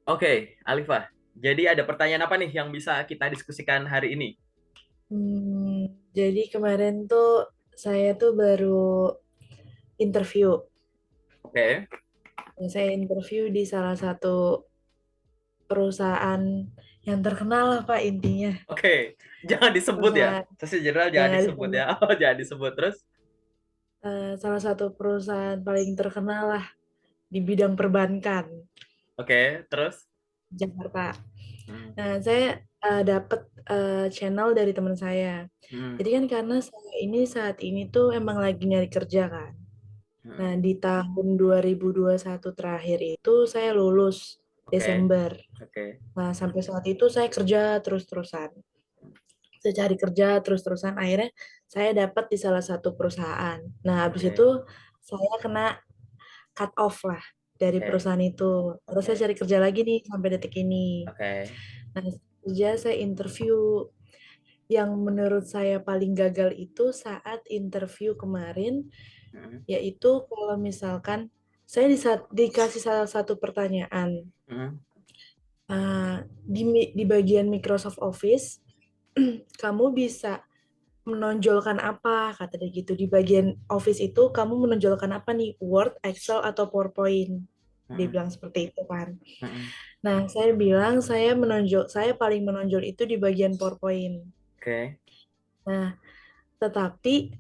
Oke, Alifah. Jadi ada pertanyaan apa nih yang bisa kita diskusikan hari ini? Jadi kemarin tuh saya tuh baru interview. Oke, Saya interview di salah satu perusahaan yang terkenal lah Pak intinya. oke. Jangan disebut ya. Perusahaan Sesi general yang jangan nggak disebut disebut. ya. Oh, jangan disebut terus. Salah satu perusahaan paling terkenal lah di bidang perbankan Oke, terus. Jakarta. Hmm, Nah, saya dapat channel dari teman saya. hmm, Jadi kan karena saya ini saat ini tuh emang lagi nyari kerja kan. Nah, hmm. di tahun 2021 terakhir itu saya lulus Oke, Desember. oke, Nah, sampai saat itu saya kerja terus-terusan. Saya cari kerja terus-terusan. Akhirnya saya dapat di salah satu perusahaan. Nah, habis itu oke, saya kena cut off lah dari oke, perusahaan itu. Terus saya oke, cari kerja lagi nih sampai detik ini. oke. Nah, kerja saya interview. Yang menurut saya paling gagal itu saat interview kemarin, Hmm, yaitu kalau misalkan saya dikasih salah satu pertanyaan. hmm, Di bagian Microsoft Office, kamu bisa menonjolkan apa, kata dia gitu. Di bagian Office itu kamu menonjolkan apa nih, Word, Excel, atau PowerPoint. Dia hmm, bilang seperti itu kan. hmm. Nah, saya bilang saya paling menonjol itu di bagian PowerPoint. Oke. Nah, tetapi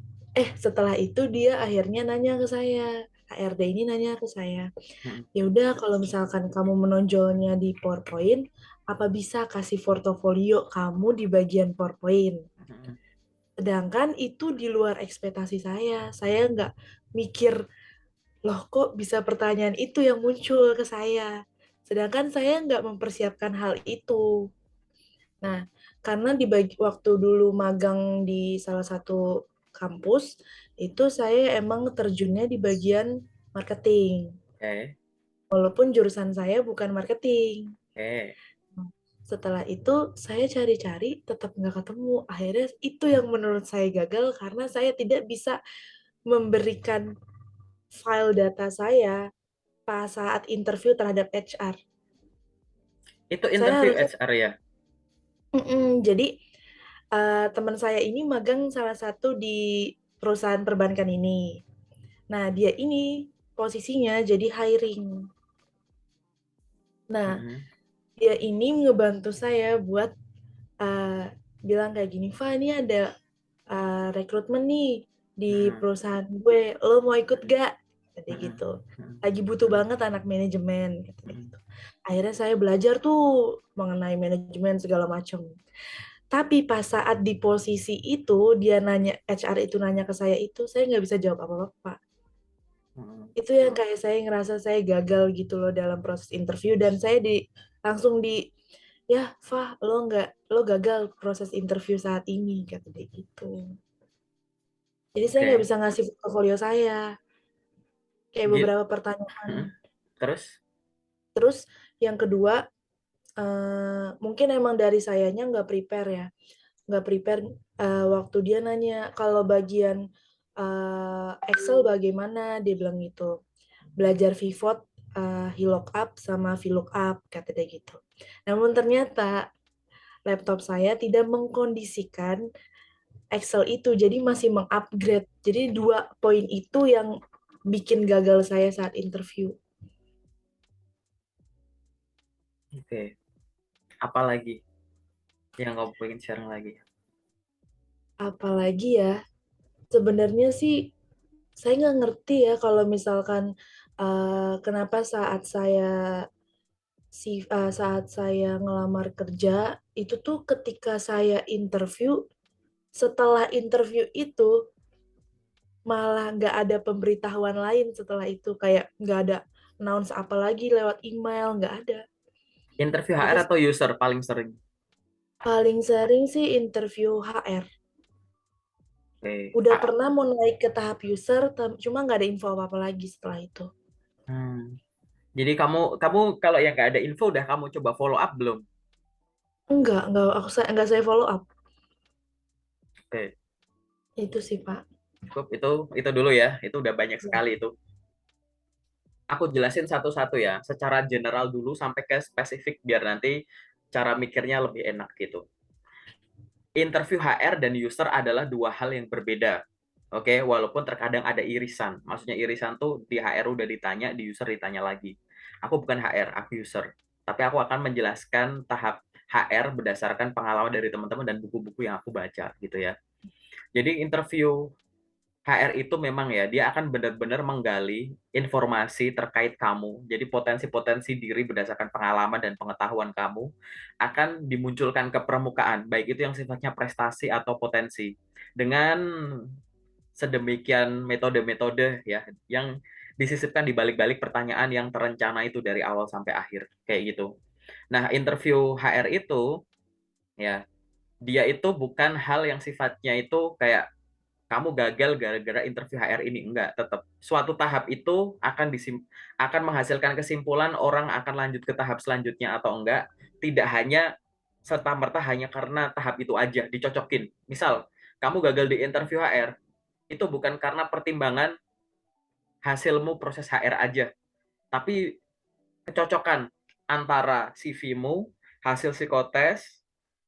setelah itu dia akhirnya nanya ke saya. HRD ini nanya ke saya, Hmm, ya udah kalau misalkan kamu menonjolnya di PowerPoint, apa bisa kasih portofolio kamu di bagian PowerPoint? hmm. Sedangkan itu di luar ekspektasi saya. Saya nggak mikir, loh kok bisa pertanyaan itu yang muncul ke saya. Sedangkan saya nggak mempersiapkan hal itu. Nah, karena waktu dulu magang di salah satu kampus, itu saya emang terjunnya di bagian marketing. Oke, Walaupun jurusan saya bukan marketing. oke. Setelah itu saya cari-cari tetap nggak ketemu. Akhirnya itu yang menurut saya gagal karena saya tidak bisa memberikan file data saya pas saat interview terhadap HR. Itu Saya interview harusnya, HR ya? jadi teman saya ini magang salah satu di perusahaan perbankan ini. Nah, dia ini posisinya jadi hiring. Nah, Hmm, dia ini ngebantu saya buat bilang kayak gini, "Va, ini ada rekrutmen nih di hmm, perusahaan gue, lo mau ikut gak?" Kata hmm, gitu. hmm, Lagi butuh banget anak manajemen, kata hmm. gitu. Akhirnya saya belajar tuh mengenai manajemen segala macam. Tapi pas saat di posisi itu, dia nanya, HR itu nanya ke saya nggak bisa jawab apa-apa. Hmm. Itu yang kayak saya ngerasa saya gagal gitu loh dalam proses interview dan saya langsung ya Fah, lo gagal proses interview saat ini kata dia gitu. Jadi saya nggak Oke. bisa ngasih portfolio saya kayak Jadi, beberapa pertanyaan. hmm. Terus? Terus yang kedua, mungkin emang dari sayanya nggak prepare waktu dia nanya kalau bagian Excel bagaimana, dia bilang gitu. Belajar pivot, VLOOKUP sama VLOOKUP, kata dia gitu. Namun ternyata laptop saya tidak mengkondisikan Excel itu, jadi masih mengupgrade. Jadi dua poin itu yang bikin gagal saya saat interview. Oke. Apa lagi yang kamu pengen share lagi? Apalagi ya, sebenarnya sih saya nggak ngerti ya kalau misalkan kenapa saat saya ngelamar kerja itu tuh ketika saya interview, setelah interview itu malah nggak ada pemberitahuan lain setelah itu, kayak nggak ada announce apa lagi lewat email, nggak ada. Interview Itu HR atau user paling sering? paling sering sih interview HR. Oke. Udah pernah mau naik ke tahap user, cuma nggak ada info apa-apa lagi setelah itu. Hmm. Jadi kamu kamu kalau yang nggak ada info udah kamu coba follow up belum? Enggak saya follow up. Oke. Itu sih, Pak. Cukup itu dulu ya. Itu udah banyak Ya. sekali itu. aku jelasin satu-satu ya, secara general dulu sampai ke spesifik biar nanti cara mikirnya lebih enak gitu. Interview HR dan user adalah dua hal yang berbeda. Oke, walaupun terkadang ada irisan. Maksudnya irisan tuh di HR udah ditanya, di user ditanya lagi. Aku bukan HR, aku user. Tapi aku akan menjelaskan tahap HR berdasarkan pengalaman dari teman-teman dan buku-buku yang aku baca gitu ya. Jadi interview HR itu memang ya, dia akan benar-benar menggali informasi terkait kamu. Jadi potensi-potensi diri berdasarkan pengalaman dan pengetahuan kamu akan dimunculkan ke permukaan, baik itu yang sifatnya prestasi atau potensi. Dengan sedemikian metode-metode ya, yang disisipkan di balik-balik pertanyaan yang terencana itu dari awal sampai akhir, kayak gitu. Nah, interview HR itu ya, dia itu bukan hal yang sifatnya itu kayak kamu gagal gara-gara interview HR ini, enggak, tetap suatu tahap itu akan menghasilkan kesimpulan orang akan lanjut ke tahap selanjutnya atau enggak, tidak hanya serta merta hanya karena tahap itu aja dicocokin. Misal kamu gagal di interview HR, itu bukan karena pertimbangan hasilmu proses HR aja, tapi kecocokan antara CV-mu, hasil psikotes,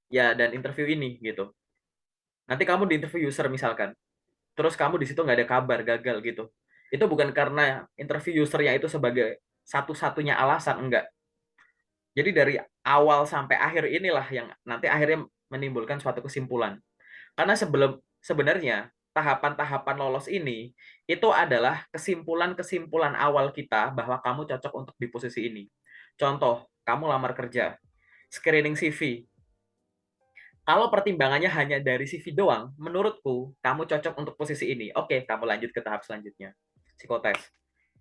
ya, dan interview ini gitu. Nanti kamu di interview user misalkan, terus kamu di situ nggak ada kabar, gagal gitu. Itu bukan karena interview usernya itu sebagai satu-satunya alasan, enggak. Jadi dari awal sampai akhir inilah yang nanti akhirnya menimbulkan suatu kesimpulan. Karena sebenarnya tahapan-tahapan lolos ini itu adalah kesimpulan-kesimpulan awal kita bahwa kamu cocok untuk di posisi ini. Contoh, kamu lamar kerja, screening CV. Kalau pertimbangannya hanya dari CV doang, menurutku kamu cocok untuk posisi ini. Oke, kamu lanjut ke tahap selanjutnya, psikotes,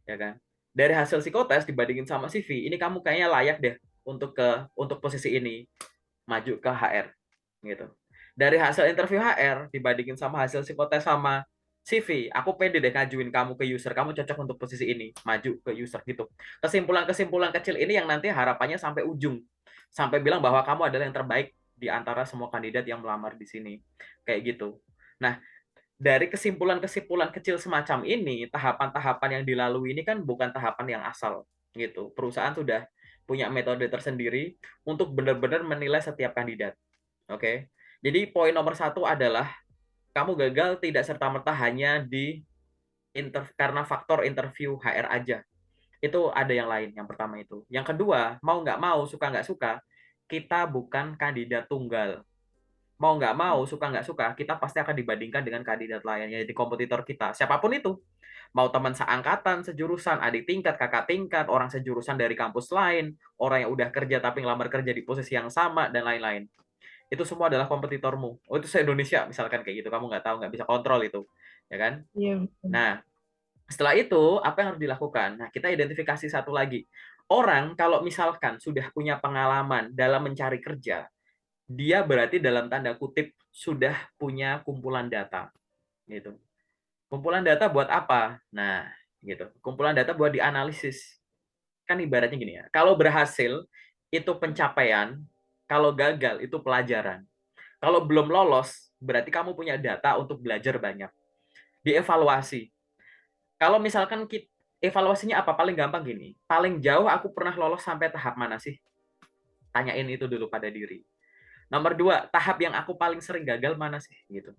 ya kan? Dari hasil psikotes dibandingin sama CV, ini kamu kayaknya layak deh untuk posisi ini, maju ke HR, gitu. Dari hasil interview HR dibandingin sama hasil psikotes sama CV, aku pede deh ngajuin kamu ke user, kamu cocok untuk posisi ini, maju ke user gitu. Kesimpulan-kesimpulan kecil ini yang nanti harapannya sampai ujung, sampai bilang bahwa kamu adalah yang terbaik di antara semua kandidat yang melamar di sini, kayak gitu. Nah, dari kesimpulan-kesimpulan kecil semacam ini, tahapan-tahapan yang dilalui ini kan bukan tahapan yang asal gitu. Perusahaan sudah punya metode tersendiri untuk benar-benar menilai setiap kandidat. Oke. Jadi poin nomor satu adalah kamu gagal tidak serta-merta hanya karena faktor interview HR aja. Itu ada yang lain, yang pertama itu. Yang kedua, mau nggak mau, suka nggak suka, kita bukan kandidat tunggal. Mau nggak mau, suka nggak suka, kita pasti akan dibandingkan dengan kandidat lain, yaitu kompetitor kita. Siapapun itu. Mau teman seangkatan, sejurusan, adik tingkat, kakak tingkat, orang sejurusan dari kampus lain, orang yang udah kerja tapi ngelamar kerja di posisi yang sama, dan lain-lain. Itu semua adalah kompetitormu. Oh, itu se-Indonesia, misalkan kayak gitu. Kamu nggak tahu, nggak bisa kontrol itu. Ya kan? Iya. Nah, setelah itu, apa yang harus dilakukan? Nah, kita identifikasi satu lagi. Orang kalau misalkan sudah punya pengalaman dalam mencari kerja, dia berarti dalam tanda kutip sudah punya kumpulan data. Gitu. Kumpulan data buat apa? Nah, gitu. Kumpulan data buat dianalisis. Kan ibaratnya gini ya. Kalau berhasil, itu pencapaian. Kalau gagal, itu pelajaran. Kalau belum lolos, berarti kamu punya data untuk belajar banyak. Dievaluasi. Kalau misalkan evaluasinya apa? Paling gampang gini. Paling jauh aku pernah lolos sampai tahap mana sih? Tanyain itu dulu pada diri. Nomor dua, tahap yang aku paling sering gagal mana sih? Gitu.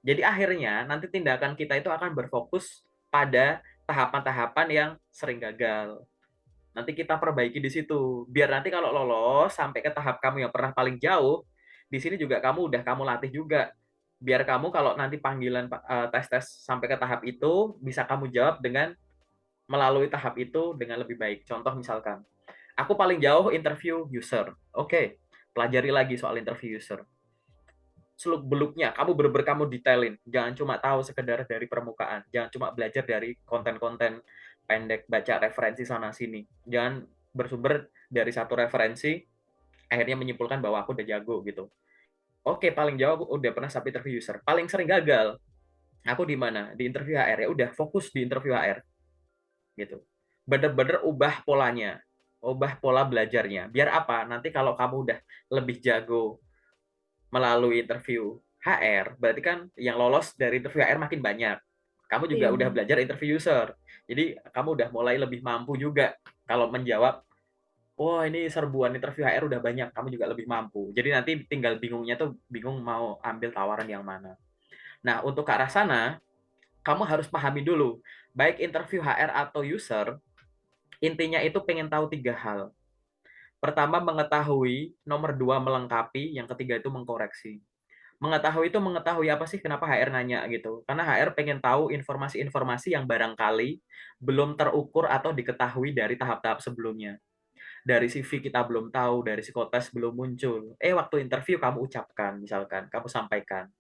Jadi akhirnya nanti tindakan kita itu akan berfokus pada tahapan-tahapan yang sering gagal. Nanti kita perbaiki di situ. Biar nanti kalau lolos sampai ke tahap kamu yang pernah paling jauh, di sini juga kamu latih juga. Biar kamu kalau nanti panggilan tes-tes sampai ke tahap itu bisa kamu jawab dengan melalui tahap itu dengan lebih baik. Contoh misalkan, aku paling jauh interview user. Oke, pelajari lagi soal interview user. Seluk-beluknya, kamu bener-bener kamu detailin. Jangan cuma tahu sekedar dari permukaan. Jangan cuma belajar dari konten-konten pendek, baca referensi sana-sini. Jangan bersumber dari satu referensi, akhirnya menyimpulkan bahwa aku udah jago gitu. Oke, paling jauh aku udah pernah sampai interview user. Paling sering gagal, aku di mana? Di interview HR. Ya udah, fokus di interview HR. Gitu. Bener-bener ubah polanya. Ubah pola belajarnya. Biar apa? Nanti kalau kamu udah lebih jago melalui interview HR, berarti kan yang lolos dari interview HR makin banyak. Kamu juga Iya, udah belajar interview user. Jadi kamu udah mulai lebih mampu juga kalau menjawab, "Wah, ini serbuan interview HR udah banyak," kamu juga lebih mampu. Jadi nanti tinggal bingungnya tuh bingung mau ambil tawaran yang mana. Nah, untuk ke arah sana, kamu harus pahami dulu, baik interview HR atau user, intinya itu pengen tahu 3 hal. Pertama mengetahui, nomor 2 melengkapi, yang ketiga itu mengkoreksi. Mengetahui itu mengetahui apa sih kenapa HR nanya gitu. Karena HR pengen tahu informasi-informasi yang barangkali belum terukur atau diketahui dari tahap-tahap sebelumnya. Dari CV kita belum tahu, dari psikotes belum muncul. Waktu interview kamu ucapkan, misalkan, kamu sampaikan.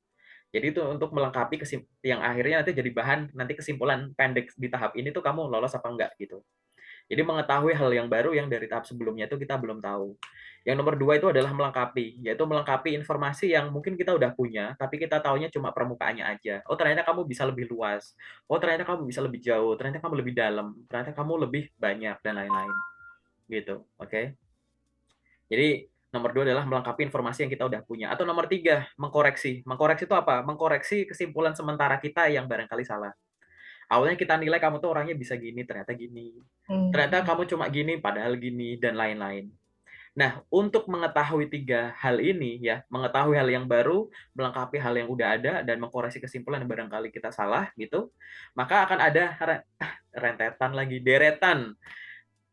Jadi itu untuk melengkapi yang akhirnya nanti jadi bahan nanti kesimpulan pendek di tahap ini tuh kamu lolos apa enggak gitu. Jadi mengetahui hal yang baru yang dari tahap sebelumnya itu kita belum tahu. Yang nomor 2 itu adalah melengkapi, yaitu melengkapi informasi yang mungkin kita udah punya, tapi kita taunya cuma permukaannya aja. Oh, ternyata kamu bisa lebih luas. Oh, ternyata kamu bisa lebih jauh. Ternyata kamu lebih dalam. Ternyata kamu lebih banyak dan lain-lain. Gitu. Oke. Jadi nomor 2 adalah melengkapi informasi yang kita udah punya. Atau nomor 3, mengkoreksi. Mengkoreksi itu apa? Mengkoreksi kesimpulan sementara kita yang barangkali salah. Awalnya kita nilai kamu tuh orangnya bisa gini, ternyata gini. Ternyata mhm, kamu cuma gini, padahal gini, dan lain-lain. Nah, untuk mengetahui 3 hal ini ya, mengetahui hal yang baru, melengkapi hal yang udah ada, dan mengkoreksi kesimpulan yang barangkali kita salah gitu, maka akan ada rentetan lagi, deretan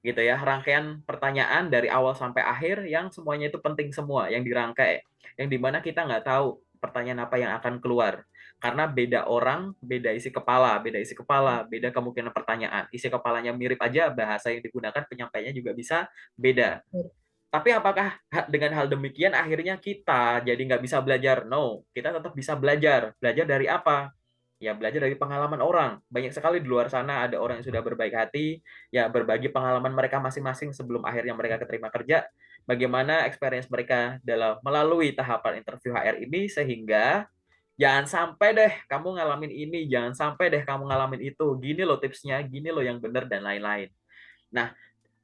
gitu ya, rangkaian pertanyaan dari awal sampai akhir yang semuanya itu penting semua, yang dirangkai. Yang dimana kita nggak tahu pertanyaan apa yang akan keluar. Karena beda orang, beda isi kepala, beda kemungkinan pertanyaan. Isi kepalanya mirip aja, bahasa yang digunakan, penyampaiannya juga bisa beda. betul. Tapi apakah dengan hal demikian akhirnya kita jadi nggak bisa belajar? No, kita tetap bisa belajar. Belajar dari apa? Ya belajar dari pengalaman orang. Banyak sekali di luar sana ada orang yang sudah berbaik hati, ya berbagi pengalaman mereka masing-masing sebelum akhirnya mereka keterima kerja. Bagaimana experience mereka dalam melalui tahapan interview HR ini sehingga jangan sampai deh kamu ngalamin ini, jangan sampai deh kamu ngalamin itu. Gini loh tipsnya, gini loh yang benar dan lain-lain. Nah,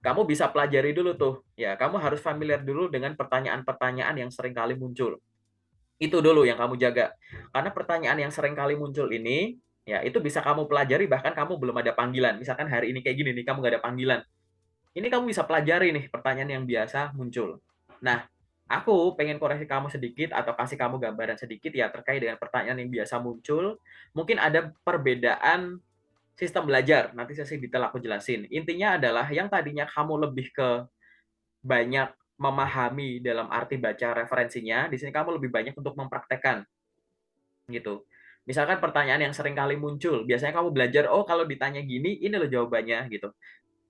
kamu bisa pelajari dulu tuh. Ya, kamu harus familiar dulu dengan pertanyaan-pertanyaan yang sering kali muncul. Itu dulu yang kamu jaga. Karena pertanyaan yang sering kali muncul ini, ya itu bisa kamu pelajari bahkan kamu belum ada panggilan. Misalkan hari ini kayak gini nih, kamu nggak ada panggilan. Ini kamu bisa pelajari nih pertanyaan yang biasa muncul. Nah, aku pengen koreksi kamu sedikit atau kasih kamu gambaran sedikit ya terkait dengan pertanyaan yang biasa muncul. Mungkin ada perbedaan sistem belajar. Nanti sesi detail aku jelasin. Intinya adalah yang tadinya kamu lebih ke banyak memahami dalam arti baca referensinya, di sini kamu lebih banyak untuk mempraktekkan gitu. Misalkan pertanyaan yang sering kali muncul, biasanya kamu belajar, oh kalau ditanya gini, ini loh jawabannya gitu.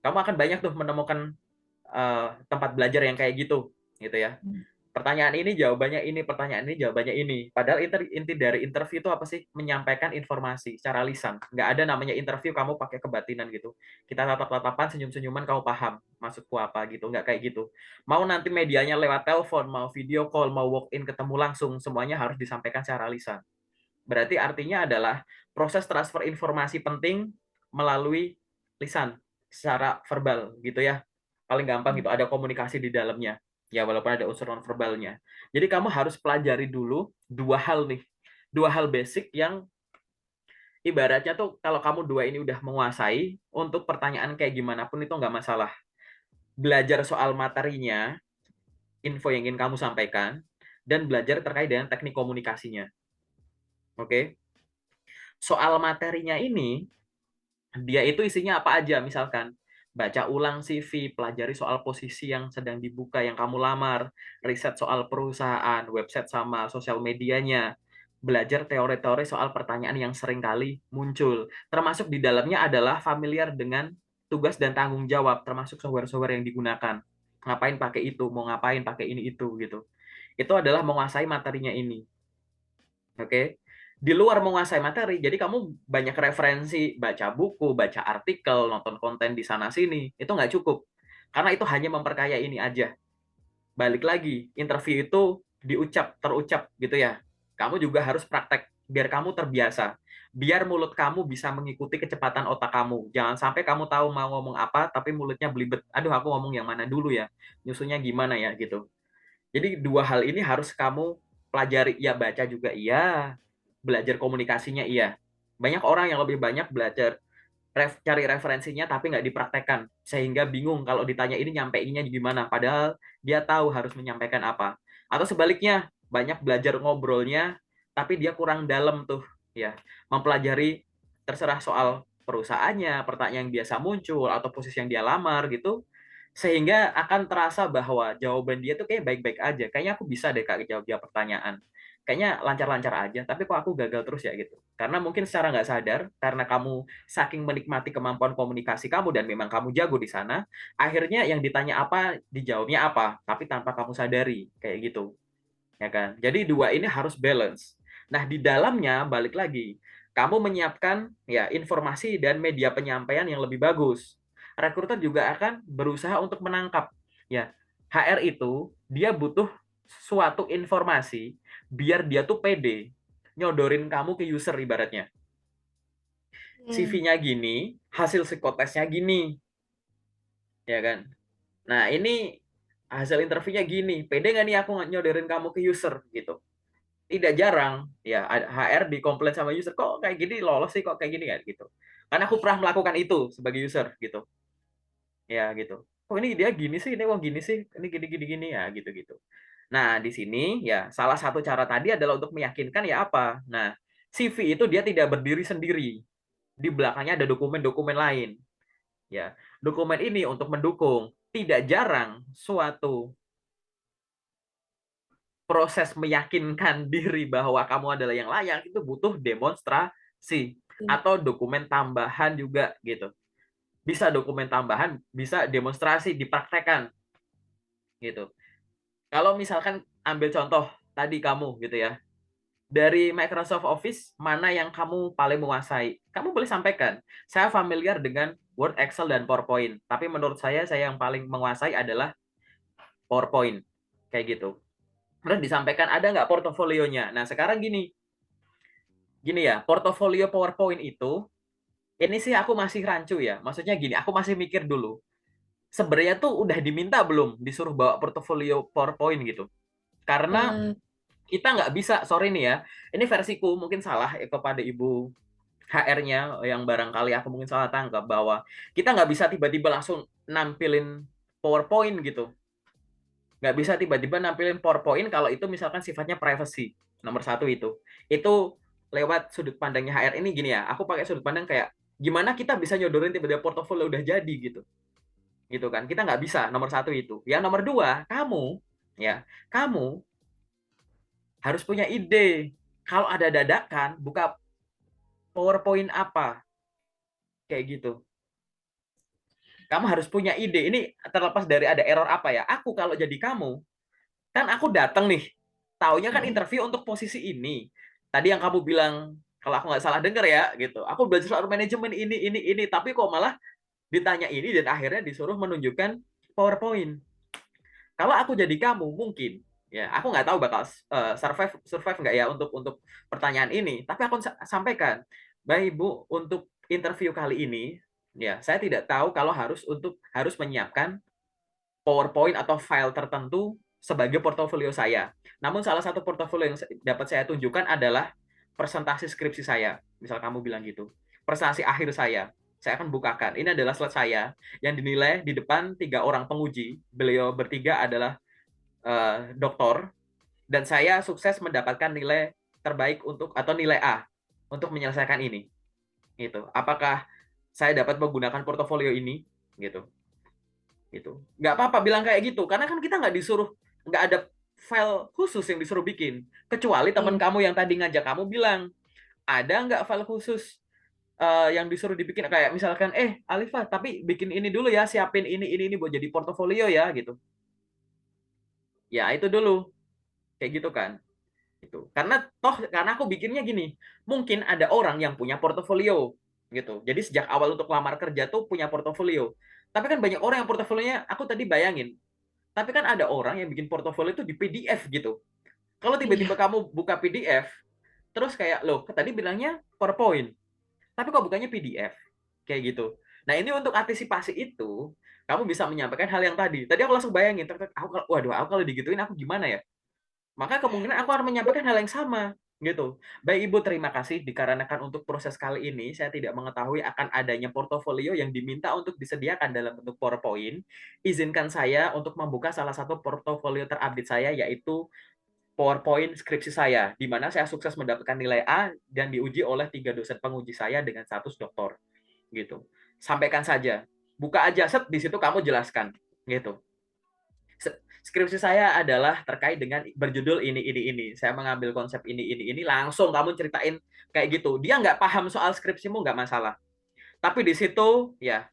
Kamu akan banyak tuh menemukan tempat belajar yang kayak gitu ya. Mhm. Pertanyaan ini jawabannya ini, pertanyaan ini jawabannya ini. Padahal inti dari interview itu apa sih? Menyampaikan informasi secara lisan. Nggak ada namanya interview kamu pakai kebatinan gitu. Kita tatap-tatapan, senyum-senyuman, kamu paham maksudku apa gitu. Nggak kayak gitu. Mau nanti medianya lewat telepon, mau video call, mau walk-in ketemu langsung, semuanya harus disampaikan secara lisan. Berarti artinya adalah proses transfer informasi penting melalui lisan, secara verbal gitu ya. Paling gampang gitu, ada komunikasi di dalamnya. Ya, walaupun ada unsur non-verbalnya. Jadi kamu harus pelajari dulu 2 hal nih. 2 hal basic yang ibaratnya tuh kalau kamu 2 ini udah menguasai, untuk pertanyaan kayak gimana pun itu nggak masalah. Belajar soal materinya, info yang ingin kamu sampaikan, dan belajar terkait dengan teknik komunikasinya. Oke? Soal materinya ini, dia itu isinya apa aja, misalkan baca ulang CV, pelajari soal posisi yang sedang dibuka yang kamu lamar, riset soal perusahaan, website sama sosial medianya, belajar teori-teori soal pertanyaan yang sering kali muncul. Termasuk di dalamnya adalah familiar dengan tugas dan tanggung jawab, termasuk software-software yang digunakan. Ngapain pakai itu, mau ngapain pakai ini itu gitu. Itu adalah menguasai materinya ini. Oke. Di luar menguasai materi, jadi kamu banyak referensi, baca buku, baca artikel, nonton konten di sana sini, itu nggak cukup. Karena itu hanya memperkaya ini aja. Balik lagi, interview itu terucap gitu ya. Kamu juga harus praktek, biar kamu terbiasa. Biar mulut kamu bisa mengikuti kecepatan otak kamu. Jangan sampai kamu tahu mau ngomong apa, tapi mulutnya belibet. Aduh, aku ngomong yang mana dulu ya? Nyusunnya gimana ya gitu. Jadi 2 hal ini harus kamu pelajari. Ya baca juga iya, belajar komunikasinya iya. Banyak orang yang lebih banyak belajar cari referensinya tapi nggak dipraktekkan sehingga bingung kalau ditanya ini nyampeinnya gimana padahal dia tahu harus menyampaikan apa. Atau sebaliknya, banyak belajar ngobrolnya tapi dia kurang dalam tuh ya, mempelajari terserah soal perusahaannya, pertanyaan yang biasa muncul atau posisi yang dia lamar gitu, sehingga akan terasa bahwa jawaban dia tuh kayak baik-baik aja. Kayaknya aku bisa deh Kak jawab pertanyaan. Kayaknya lancar-lancar aja, tapi kok aku gagal terus ya gitu. Karena mungkin secara nggak sadar, karena kamu saking menikmati kemampuan komunikasi kamu dan memang kamu jago di sana, akhirnya yang ditanya apa, dijawabnya apa, tapi tanpa kamu sadari, kayak gitu. Ya kan? Jadi dua ini harus balance. Nah, di dalamnya balik lagi, kamu menyiapkan ya informasi dan media penyampaian yang lebih bagus. Rekruter juga akan berusaha untuk menangkap ya. HR itu dia butuh suatu informasi biar dia tuh pede nyodorin kamu ke user ibaratnya. Hmm. CV-nya gini, hasil psikotesnya gini, ya kan? Nah, ini hasil interviewnya gini, pede nggak nih aku nyodorin kamu ke user gitu. Tidak jarang ya HR dikomplain sama user kok kayak gini lolos sih kok kayak gini kan gitu. Karena aku pernah melakukan itu sebagai user gitu. Ya gitu. Oh ini dia gini sih, ini kok gini sih, ini gini gini gini ya gitu-gitu. Nah, di sini ya salah satu cara tadi adalah untuk meyakinkan ya apa? Nah, CV itu dia tidak berdiri sendiri. Di belakangnya ada dokumen-dokumen lain. Ya, dokumen ini untuk mendukung. Tidak jarang suatu proses meyakinkan diri bahwa kamu adalah yang layak itu butuh demonstrasi atau dokumen tambahan juga gitu. Bisa dokumen tambahan, bisa demonstrasi dipraktekkan gitu. Kalau misalkan ambil contoh tadi kamu gitu ya. Dari Microsoft Office mana yang kamu paling menguasai? Kamu boleh sampaikan. Saya familiar dengan Word, Excel dan PowerPoint, tapi menurut saya yang paling menguasai adalah PowerPoint. Kayak gitu. Terus disampaikan ada nggak portofolionya? Nah, sekarang gini, ya, portofolio PowerPoint itu, ini sih aku masih rancu ya. Maksudnya gini, aku masih mikir dulu. Sebenarnya tuh udah diminta belum disuruh bawa portofolio PowerPoint gitu. Karena Hmm. kita nggak bisa, sorry nih ya, ini versiku mungkin salah kepada Ibu HR-nya yang barangkali aku mungkin salah tangkap bahwa kita nggak bisa tiba-tiba langsung nampilin PowerPoint gitu. Nggak bisa tiba-tiba nampilin PowerPoint kalau itu misalkan sifatnya privacy. Nomor satu itu. Itu lewat sudut pandangnya HR ini gini ya, aku pakai sudut pandang kayak gimana kita bisa nyodorin tiba-tiba portofolio udah jadi gitu. Gitu kan. Kita nggak bisa, nomor satu itu. Yang nomor dua, kamu harus punya ide. Kalau ada dadakan, buka PowerPoint apa? Kayak gitu. Kamu harus punya ide. Ini terlepas dari ada error apa ya. Aku kalau jadi kamu, kan aku datang nih. Taunya kan Hmm. interview untuk posisi ini. Tadi yang kamu bilang, kalau aku nggak salah dengar ya, gitu. Aku belajar soal manajemen ini. Tapi kok malah ditanya ini dan akhirnya disuruh menunjukkan PowerPoint. Kalau aku jadi kamu, mungkin ya aku nggak tahu bakal survive nggak ya untuk pertanyaan ini. Tapi aku sampaikan, baik Bu, untuk interview kali ini, ya saya tidak tahu kalau harus menyiapkan PowerPoint atau file tertentu sebagai portofolio saya. Namun salah satu portofolio yang dapat saya tunjukkan adalah presentasi skripsi saya. Misal kamu bilang gitu. Presentasi akhir saya akan bukakan. Ini adalah slide saya yang dinilai di depan 3 orang penguji. Beliau bertiga adalah doktor dan saya sukses mendapatkan nilai terbaik atau nilai A untuk menyelesaikan ini. Gitu. Apakah saya dapat menggunakan portofolio ini? Gitu. Gitu. Nggak apa-apa bilang kayak gitu, karena kan kita nggak ada file khusus yang disuruh bikin. Kecuali teman Iya. kamu yang tadi ngajak kamu bilang, ada nggak file khusus yang disuruh dibikin kayak misalkan, Alifa, tapi bikin ini dulu ya, siapin ini buat jadi portofolio ya gitu. Ya itu dulu, kayak gitu kan. Itu. Karena aku bikinnya gini, mungkin ada orang yang punya portofolio gitu. Jadi sejak awal untuk lamar kerja tuh punya portofolio. Tapi kan banyak orang yang portofolionya aku tadi bayangin. Tapi kan ada orang yang bikin portofolio itu di PDF gitu. Kalau tiba-tiba Iya. kamu buka PDF, terus kayak, loh, tadi bilangnya PowerPoint, tapi kok bukannya PDF? Kayak gitu. Nah, ini untuk antisipasi itu, kamu bisa menyampaikan hal yang tadi. Tadi aku langsung bayangin, waduh, aku kalau digituin aku gimana ya? Maka kemungkinan aku akan menyampaikan hal yang sama. gitu. Baik Ibu, terima kasih dikarenakan untuk proses kali ini saya tidak mengetahui akan adanya portofolio yang diminta untuk disediakan dalam bentuk PowerPoint. Izinkan saya untuk membuka salah satu portofolio terupdate saya, yaitu PowerPoint skripsi saya, di mana saya sukses mendapatkan nilai A dan diuji oleh 3 dosen penguji saya dengan status doktor. Gitu. Sampaikan saja. Buka aja, set, di situ kamu jelaskan. Gitu. Skripsi saya adalah terkait dengan berjudul ini. Saya mengambil konsep ini. Langsung kamu ceritain kayak gitu. Dia nggak paham soal skripsimu, nggak masalah. Tapi di situ, ya,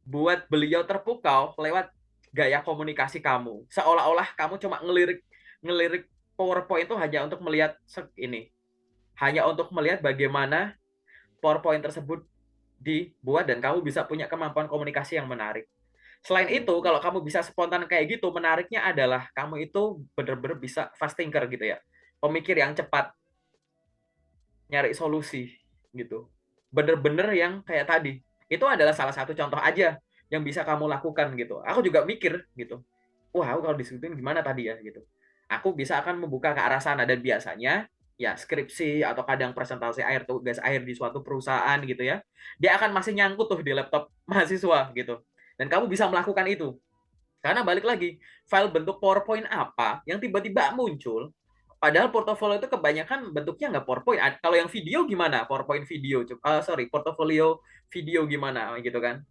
buat beliau terpukau lewat gaya komunikasi kamu. Seolah-olah kamu cuma ngelirik PowerPoint itu hanya untuk melihat ini. Hanya untuk melihat bagaimana PowerPoint tersebut dibuat dan kamu bisa punya kemampuan komunikasi yang menarik. Selain itu, kalau kamu bisa spontan kayak gitu, menariknya adalah kamu itu benar-benar bisa fast thinker gitu ya. Pemikir yang cepat, nyari solusi gitu. Bener-bener yang kayak tadi. Itu adalah salah satu contoh aja yang bisa kamu lakukan gitu. Aku juga mikir gitu. Wah, aku kalau disuruhin gimana tadi ya gitu. Aku bisa akan membuka ke arah sana dan biasanya ya skripsi atau kadang presentasi akhir, tugas akhir di suatu perusahaan gitu ya. Dia akan masih nyangkut tuh di laptop mahasiswa gitu. Dan kamu bisa melakukan itu. Karena balik lagi, file bentuk PowerPoint apa yang tiba-tiba muncul, padahal portofolio itu kebanyakan bentuknya nggak PowerPoint. Kalau yang video gimana? PowerPoint video. Portofolio video gimana gitu kan.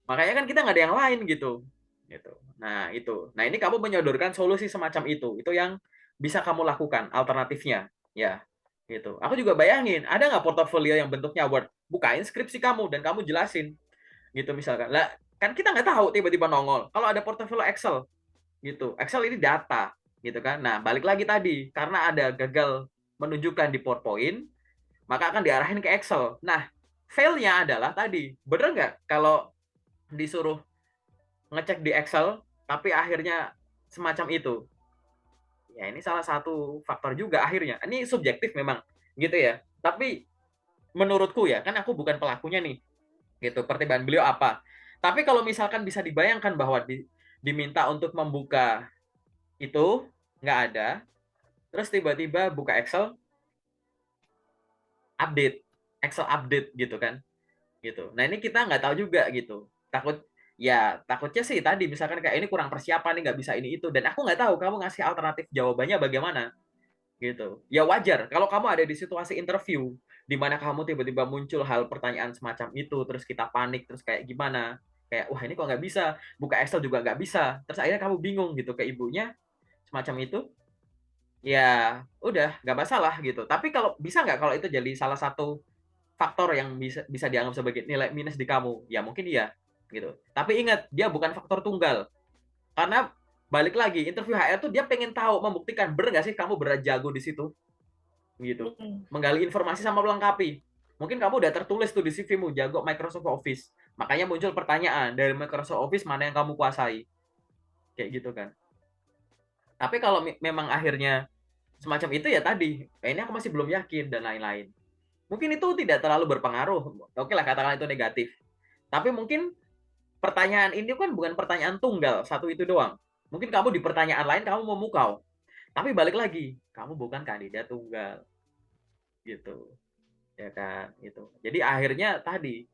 Makanya kan kita nggak ada yang lain gitu. Gitu. Nah, itu. Nah, ini kamu menyodorkan solusi semacam itu. Itu yang bisa kamu lakukan alternatifnya. Ya, gitu. Aku juga bayangin, ada nggak portofolio yang bentuknya Word? Bukain skripsi kamu dan kamu jelasin gitu misalkan. Lah, kan kita nggak tahu tiba-tiba nongol. Kalau ada portofolio Excel gitu. Excel ini data gitu kan. Nah, balik lagi tadi karena ada gagal menunjukkan di PowerPoint, maka akan diarahin ke Excel. Nah, fail-nya adalah tadi, bener nggak kalau disuruh ngecek di Excel, tapi akhirnya semacam itu. Ya, ini salah satu faktor juga akhirnya. Ini subjektif memang, gitu ya. Tapi menurutku ya, kan aku bukan pelakunya nih, gitu. Pertimbangan beliau apa? Tapi kalau misalkan bisa dibayangkan bahwa diminta untuk membuka itu nggak ada, terus tiba-tiba buka Excel, update, Excel update gitu kan, gitu. Nah ini kita nggak tahu juga gitu. Takutnya sih tadi misalkan kayak ini kurang persiapan nih nggak bisa ini itu dan aku nggak tahu kamu ngasih alternatif jawabannya bagaimana gitu. Ya wajar kalau kamu ada di situasi interview di mana kamu tiba-tiba muncul hal pertanyaan semacam itu terus kita panik terus kayak gimana kayak wah ini kok nggak bisa buka Excel juga nggak bisa terus akhirnya kamu bingung gitu ke ibunya semacam itu ya udah nggak masalah gitu tapi kalau bisa nggak kalau itu jadi salah satu faktor yang bisa bisa dianggap sebagai nilai minus di kamu ya mungkin iya gitu tapi ingat dia bukan faktor tunggal karena balik lagi interview HR tuh dia pengen tahu membuktikan bener nggak sih kamu berat jago di situ gitu Mhm. menggali informasi sama melengkapi mungkin kamu udah tertulis tuh di CV-mu jago Microsoft Office makanya muncul pertanyaan dari Microsoft Office mana yang kamu kuasai kayak gitu kan tapi kalau memang akhirnya semacam itu ya tadi ini aku masih belum yakin dan lain-lain mungkin itu tidak terlalu berpengaruh oke lah katakan itu negatif tapi mungkin pertanyaan ini kan bukan pertanyaan tunggal satu itu doang mungkin kamu di pertanyaan lain kamu memukau tapi balik lagi kamu bukan kandidat tunggal gitu ya kan itu jadi akhirnya tadi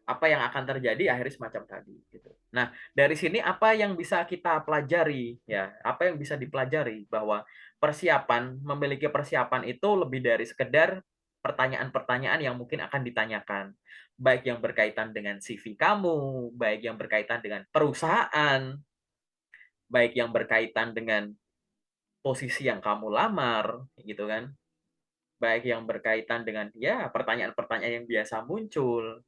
apa yang akan terjadi akhirnya semacam tadi gitu. Nah, dari sini apa yang bisa kita pelajari ya? Apa yang bisa dipelajari bahwa persiapan memiliki persiapan itu lebih dari sekedar pertanyaan-pertanyaan yang mungkin akan ditanyakan. Baik yang berkaitan dengan CV kamu, baik yang berkaitan dengan perusahaan, baik yang berkaitan dengan posisi yang kamu lamar gitu kan. Baik yang berkaitan dengan ya pertanyaan-pertanyaan yang biasa muncul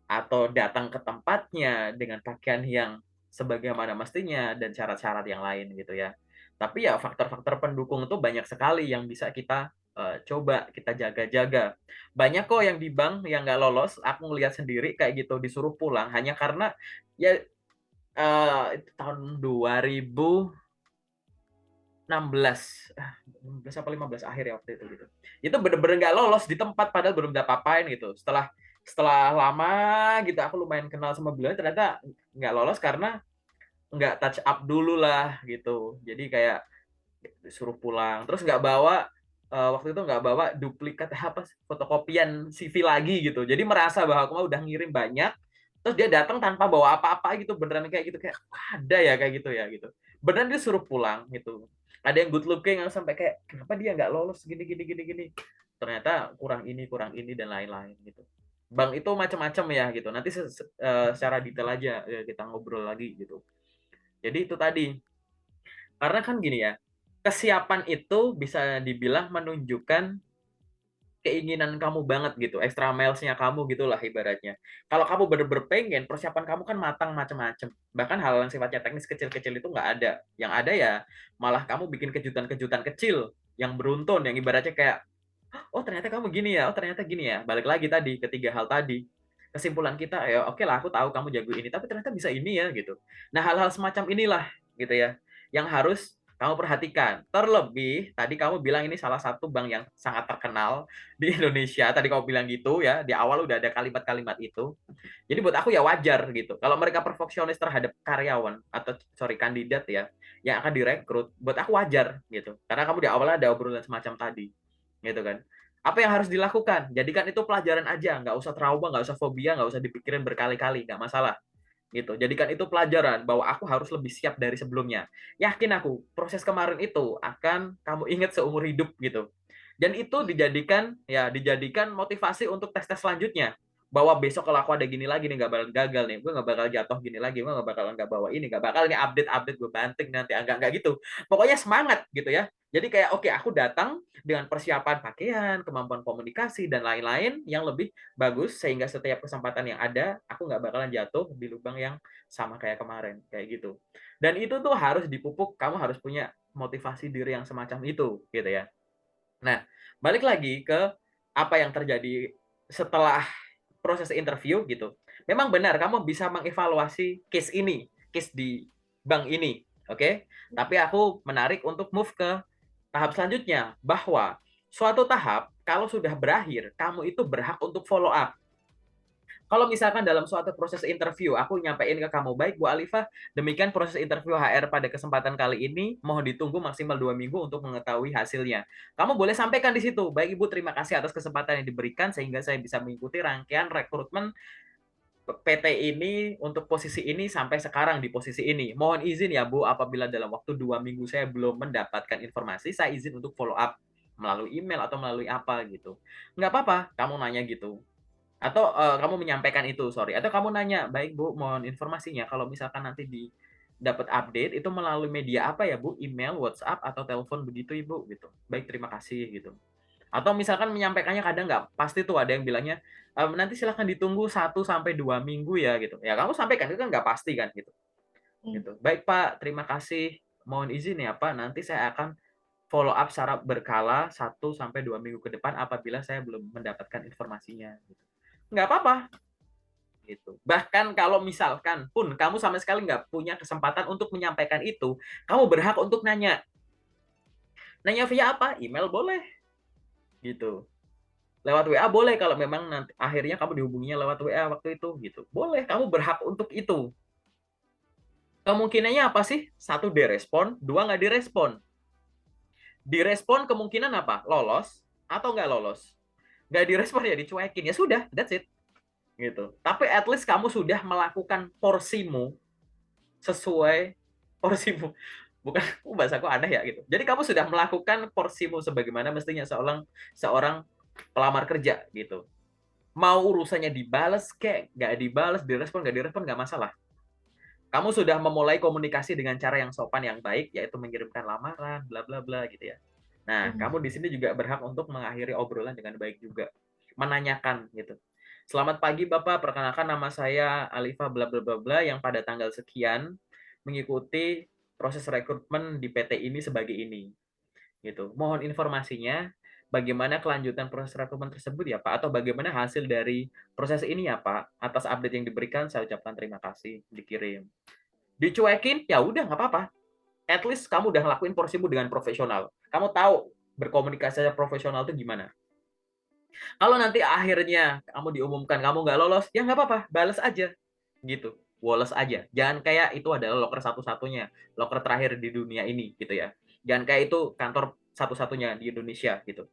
atau datang ke tempatnya dengan pakaian yang sebagaimana mestinya dan syarat-syarat yang lain gitu ya. Tapi ya faktor-faktor pendukung itu banyak sekali yang bisa kita coba kita jaga-jaga. Banyak kok yang di bank yang nggak lolos, aku ngelihat sendiri kayak gitu disuruh pulang hanya karena ya itu tahun 2016, 16 apa 15 akhir ya waktu itu gitu. Itu bener-bener nggak lolos di tempat padahal belum dapat apain gitu. Setelah setelah lama gitu aku lumayan kenal sama beliau ternyata nggak lolos karena nggak touch up dulu lah gitu. Jadi kayak disuruh pulang terus nggak bawa waktu itu nggak bawa duplikat apa fotokopian CV lagi gitu. Jadi merasa bahwa aku mah udah ngirim banyak, terus dia datang tanpa bawa apa-apa gitu, beneran kayak gitu, kayak ada ya kayak gitu ya gitu. Beneran dia suruh pulang gitu. Ada yang good looking yang sampai kayak kenapa dia nggak lolos gini gini gini gini. Ternyata kurang ini dan lain-lain gitu. Bang itu macam-macam ya gitu. Nanti secara detail aja kita ngobrol lagi gitu. Jadi itu tadi. Karena kan gini ya, kesiapan itu bisa dibilang menunjukkan keinginan kamu banget gitu, extra miles-nya kamu gitulah ibaratnya. Kalau kamu bener-bener pengen, persiapan kamu kan matang macam-macam. Bahkan hal yang sifatnya teknis kecil-kecil itu nggak ada. Yang ada ya malah kamu bikin kejutan-kejutan kecil yang beruntun, yang ibaratnya kayak, oh ternyata kamu gini ya, oh ternyata gini ya. Balik lagi tadi, ketiga hal tadi. Kesimpulan kita, ya oke lah aku tahu kamu jago ini, tapi ternyata bisa ini ya gitu. Nah hal-hal semacam inilah gitu ya, yang harus kamu perhatikan. Terlebih, tadi kamu bilang ini salah satu bank yang sangat terkenal di Indonesia. Tadi kamu bilang gitu ya, di awal udah ada kalimat-kalimat itu. Jadi buat aku ya wajar gitu. Kalau mereka perfeksionis terhadap karyawan atau sorry kandidat ya, yang akan direkrut, buat aku wajar gitu. Karena kamu di awal ada obrolan semacam tadi, gitu kan. Apa yang harus dilakukan? Jadikan itu pelajaran aja, nggak usah trauma, nggak usah fobia, nggak usah dipikirin berkali-kali, nggak masalah gitu. Jadikan itu pelajaran bahwa aku harus lebih siap dari sebelumnya. Yakin aku, proses kemarin itu akan kamu ingat seumur hidup gitu. Dan itu dijadikan motivasi untuk tes-tes selanjutnya. Bahwa besok kalau aku ada gini lagi nih, nggak bakal gagal nih, gue nggak bakal jatuh gini lagi, gue nggak bakal nggak bawa ini, nggak bakal nih update gue banting nanti, nggak gitu. Pokoknya semangat gitu ya. Jadi kayak oke, aku datang dengan persiapan pakaian, kemampuan komunikasi dan lain-lain yang lebih bagus sehingga setiap kesempatan yang ada aku nggak bakalan jatuh di lubang yang sama kayak kemarin kayak gitu. Dan itu tuh harus dipupuk, kamu harus punya motivasi diri yang semacam itu gitu ya. Nah, balik lagi ke apa yang terjadi setelah proses interview gitu. Memang benar kamu bisa mengevaluasi case di bank ini, oke? Tapi aku menarik untuk move ke tahap selanjutnya bahwa suatu tahap kalau sudah berakhir, kamu itu berhak untuk follow up. Kalau misalkan dalam suatu proses interview, aku nyampein ke kamu, baik Bu Alifah, demikian proses interview HR pada kesempatan kali ini, mohon ditunggu maksimal 2 minggu untuk mengetahui hasilnya. Kamu boleh sampaikan di situ, baik Ibu, terima kasih atas kesempatan yang diberikan, sehingga saya bisa mengikuti rangkaian rekrutmen PT ini untuk posisi ini sampai sekarang di posisi ini. Mohon izin ya Bu, apabila dalam waktu 2 minggu saya belum mendapatkan informasi, saya izin untuk follow up melalui email atau melalui apa gitu. Nggak apa-apa, kamu nanya gitu. Atau kamu menyampaikan itu, sorry. Atau kamu nanya, baik Bu, mohon informasinya. Kalau misalkan nanti dapat update itu melalui media apa ya Bu? Email, WhatsApp, atau telepon begitu Ibu gitu. Baik, terima kasih gitu. Atau misalkan menyampaikannya kadang nggak pasti tuh ada yang bilangnya nanti silahkan ditunggu 1 sampai 2 minggu ya gitu. Ya kamu sampaikan itu kan nggak pasti kan gitu. Gitu. Baik Pak, terima kasih. Mohon izin ya Pak, nanti saya akan follow up secara berkala 1 sampai 2 minggu ke depan apabila saya belum mendapatkan informasinya. Gitu. Nggak apa-apa gitu. Bahkan kalau misalkan pun kamu sama sekali nggak punya kesempatan untuk menyampaikan itu, kamu berhak untuk nanya. Nanya via apa? Email boleh gitu. Lewat WA boleh kalau memang nanti akhirnya kamu dihubunginya lewat WA waktu itu gitu. Boleh, kamu berhak untuk itu. Kemungkinannya apa sih? Satu direspon, dua nggak direspon. Direspon kemungkinan apa? Lolos atau nggak lolos. Nggak direspon ya dicuekin. Ya sudah, that's it. Gitu. Tapi at least kamu sudah melakukan porsimu sesuai porsimu. Bukan, bahasaku aneh ya gitu. Jadi kamu sudah melakukan porsimu sebagaimana mestinya seorang seorang pelamar kerja gitu. Mau urusannya dibales kayak nggak dibales, nggak direspon nggak masalah. Kamu sudah memulai komunikasi dengan cara yang sopan yang baik, yaitu mengirimkan lamaran, bla bla bla gitu ya. Nah, kamu di sini juga berhak untuk mengakhiri obrolan dengan baik juga, menanyakan gitu. Selamat pagi Bapak, perkenalkan nama saya Alifa bla bla bla bla yang pada tanggal sekian mengikuti proses rekrutmen di PT ini sebagai ini. Gitu. Mohon informasinya bagaimana kelanjutan proses rekrutmen tersebut ya Pak, atau bagaimana hasil dari proses ini ya Pak. Atas update yang diberikan saya ucapkan terima kasih, dikirim. Dicuekin, ya udah nggak apa-apa. At least kamu udah ngelakuin porsimu dengan profesional. Kamu tahu berkomunikasi secara profesional itu gimana. Kalau nanti akhirnya kamu diumumkan kamu nggak lolos, ya nggak apa-apa, balas aja. Gitu. Woles aja. Jangan kayak itu adalah loker satu-satunya, loker terakhir di dunia ini gitu ya. Jangan kayak itu kantor satu-satunya di Indonesia gitu.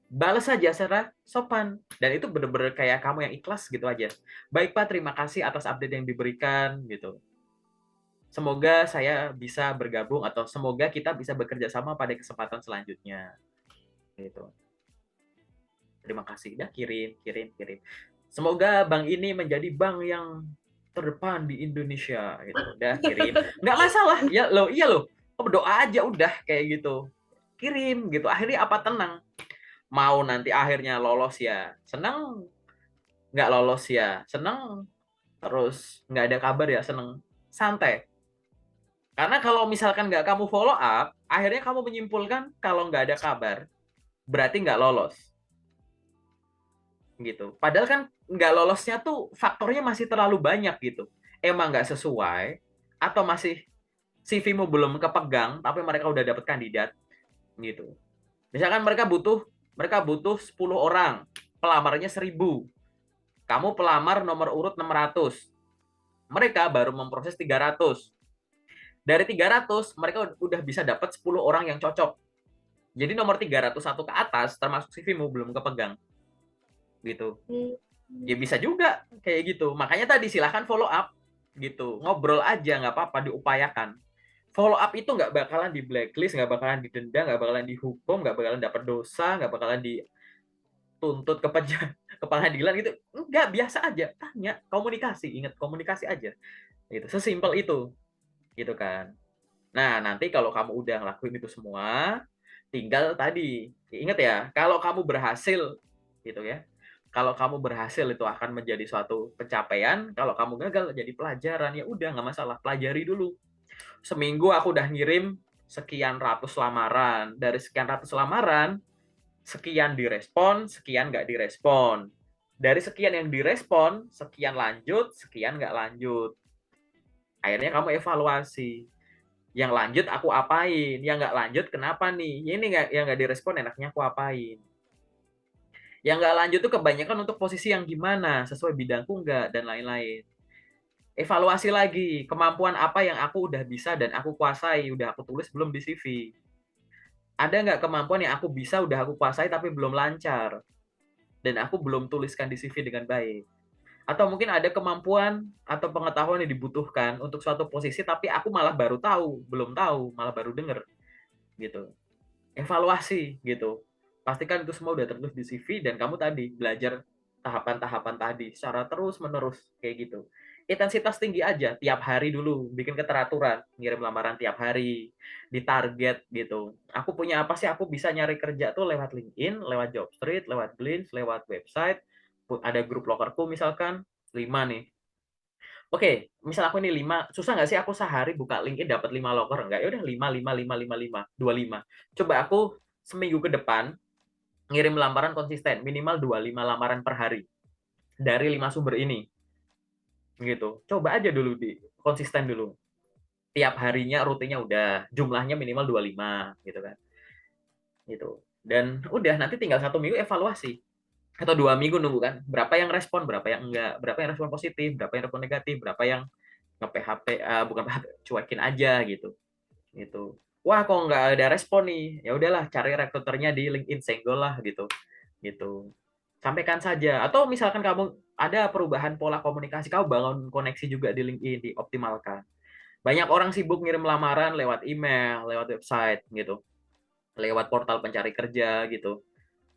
Balas saja secara sopan, dan itu bener-bener kayak kamu yang ikhlas gitu aja. Baik Pak, terima kasih atas update yang diberikan gitu. Semoga saya bisa bergabung atau semoga kita bisa bekerja sama pada kesempatan selanjutnya gitu. Terima kasih. Udah kirim, kirim, kirim. Semoga bank ini menjadi bank yang terdepan di Indonesia gitu. Udah kirim. Nggak masalah. Ya lo, iya lo. Berdoa aja udah kayak gitu. Kirim gitu. Akhirnya apa, tenang. Mau nanti akhirnya lolos ya seneng, nggak lolos ya seneng, terus nggak ada kabar ya seneng. Santai. Karena kalau misalkan nggak kamu follow up, akhirnya kamu menyimpulkan kalau nggak ada kabar, berarti nggak lolos. Gitu. Padahal kan nggak lolosnya tuh faktornya masih terlalu banyak gitu. Emang nggak sesuai, atau masih CV-mu belum kepegang, tapi mereka udah dapet kandidat, gitu. Misalkan mereka butuh 10 orang, pelamarnya 1000. Kamu pelamar nomor urut 600. Mereka baru memproses 300. Dari 300, mereka udah bisa dapat 10 orang yang cocok. Jadi nomor 301 ke atas, termasuk CV-mu belum kepegang. Gitu. Ya bisa juga kayak gitu. Makanya tadi silahkan follow up gitu. Ngobrol aja, nggak apa-apa, diupayakan. Follow up itu nggak bakalan di blacklist, nggak bakalan didenda, nggak bakalan dihukum, nggak bakalan dapat dosa, nggak bakalan dituntut ke pengadilan gitu. Nggak, biasa aja. Tanya, komunikasi, ingat komunikasi aja. Gitu. Sesimpel itu. Gitu kan. Nah, nanti kalau kamu udah ngelakuin itu semua, tinggal tadi, ingat ya, kalau kamu berhasil, gitu ya, kalau kamu berhasil itu akan menjadi suatu pencapaian, kalau kamu gagal jadi pelajaran, ya udah nggak masalah, pelajari dulu. Seminggu aku udah ngirim sekian ratus lamaran, dari sekian ratus lamaran, sekian direspon, sekian nggak direspon. Dari sekian yang direspon, sekian lanjut, sekian nggak lanjut. Akhirnya kamu evaluasi. Yang lanjut aku apain, yang nggak lanjut kenapa nih, ini nggak, yang nggak direspon enaknya aku apain, yang nggak lanjut tuh kebanyakan untuk posisi yang gimana, sesuai bidangku nggak, dan lain-lain. Evaluasi lagi kemampuan apa yang aku udah bisa dan aku kuasai, udah aku tulis belum di CV. Ada nggak kemampuan yang aku bisa udah aku kuasai tapi belum lancar dan aku belum tuliskan di CV dengan baik. Atau mungkin ada kemampuan atau pengetahuan yang dibutuhkan untuk suatu posisi tapi aku malah baru tahu, belum tahu, malah baru denger gitu. Evaluasi gitu. Pastikan itu semua udah tertulis di CV dan kamu tadi belajar tahapan-tahapan tadi secara terus-menerus kayak gitu. Intensitas tinggi aja, tiap hari dulu, bikin keteraturan, ngirim lamaran tiap hari, ditarget gitu. Aku punya apa sih? Aku bisa nyari kerja tuh lewat LinkedIn, lewat Jobstreet, lewat Glints, lewat website, ada grup lokerku misalkan, 5 nih. Oke, misal aku ini 5, susah nggak sih aku sehari buka LinkedIn dapat 5 loker? Enggak, ya udah 5, 5, 5, 5, 5, 25. Coba aku seminggu ke depan ngirim lamaran konsisten, minimal 25 lamaran per hari dari 5 sumber ini. Gitu. Coba aja dulu di konsisten dulu. Tiap harinya rutinnya udah, jumlahnya minimal 25 gitu kan. Gitu. Dan udah nanti tinggal 1 minggu evaluasi atau 2 minggu nunggu kan berapa yang respon, berapa yang enggak, berapa yang respon positif, berapa yang respon negatif, berapa yang nge-PHP, bukan PHP, cuekin aja gitu. Gitu. Wah, kok nggak ada respon nih, ya udahlah cari rekruternya di LinkedIn, senggol lah gitu. Gitu. Sampaikan saja. Atau misalkan kamu ada perubahan pola komunikasi, kamu bangun koneksi juga di LinkedIn, dioptimalkan. Banyak orang sibuk ngirim lamaran lewat email, lewat website gitu, lewat portal pencari kerja gitu,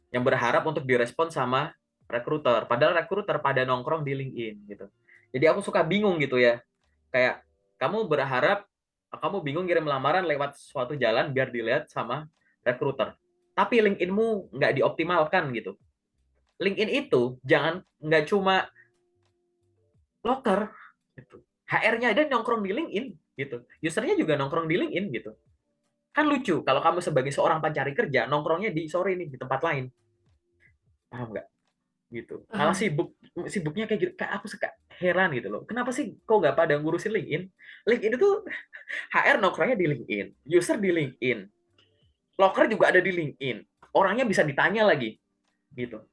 yang berharap untuk direspon sama rekruter. Padahal rekruter pada nongkrong di LinkedIn gitu. Jadi aku suka bingung gitu ya. Kayak kamu berharap, kamu bingung ngirim lamaran lewat suatu jalan biar dilihat sama rekruter. Tapi LinkedIn-mu nggak dioptimalkan gitu. LinkedIn itu jangan, nggak cuma loker gitu. HR-nya ada nongkrong di LinkedIn gitu. Usernya juga nongkrong di LinkedIn gitu. Kan lucu kalau kamu sebagai seorang pencari kerja nongkrongnya di sore nih di tempat lain. Paham nggak? Gitu. Malah sibuknya kayak gitu. Kayak aku suka heran gitu loh. Kenapa sih kok nggak pada ngurusin LinkedIn? LinkedIn itu HR nongkrongnya di LinkedIn, user di LinkedIn, loker juga ada di LinkedIn. Orangnya bisa ditanya lagi gitu.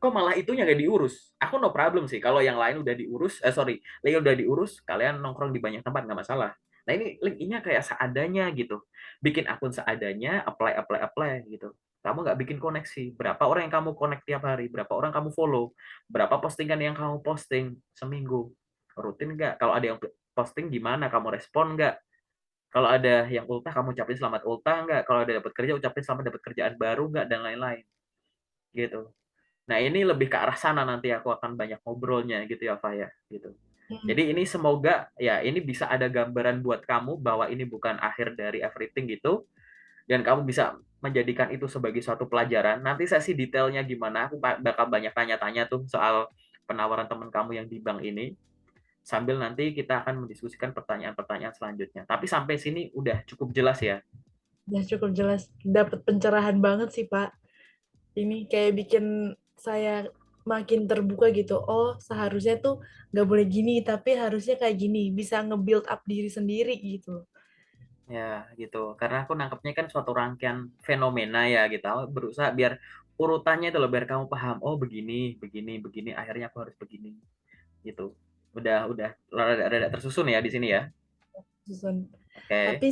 Kok malah itunya nggak diurus? Aku no problem sih kalau yang lain udah diurus, sorry, lain udah diurus, kalian nongkrong di banyak tempat nggak masalah. Nah, ini LinkedIn-nya kayak seadanya gitu. Bikin akun seadanya, apply gitu. Kamu nggak bikin koneksi. Berapa orang yang kamu connect tiap hari? Berapa orang kamu follow? Berapa postingan yang kamu posting seminggu? Rutin nggak? Kalau ada yang posting gimana? Kamu respon nggak? Kalau ada yang ultah, kamu ucapin selamat ultah nggak? Kalau ada dapat kerja, ucapin selamat dapat kerjaan baru nggak? Dan lain-lain. Gitu. Nah, ini lebih ke arah sana nanti aku akan banyak ngobrolnya gitu ya, Faya. Gitu. Hmm. Jadi ini semoga ya ini bisa ada gambaran buat kamu bahwa ini bukan akhir dari everything gitu, dan kamu bisa menjadikan itu sebagai suatu pelajaran. Nanti sesi detailnya gimana, aku bakal banyak tanya-tanya tuh soal penawaran teman kamu yang di bank ini. Sambil nanti kita akan mendiskusikan pertanyaan-pertanyaan selanjutnya. Tapi sampai sini udah cukup jelas ya. Ya cukup jelas, dapat pencerahan banget sih Pak. Ini kayak bikin saya makin terbuka gitu. Oh, seharusnya tuh nggak boleh gini, tapi harusnya kayak gini. Bisa nge-build up diri sendiri gitu. Ya, gitu. Karena aku nangkepnya kan suatu rangkaian fenomena ya gitu. Aku berusaha biar urutannya itu loh, biar kamu paham. Oh, begini, begini, begini. Akhirnya aku harus begini. Gitu. Udah rada tersusun ya di sini ya. Susun. Oke. Tapi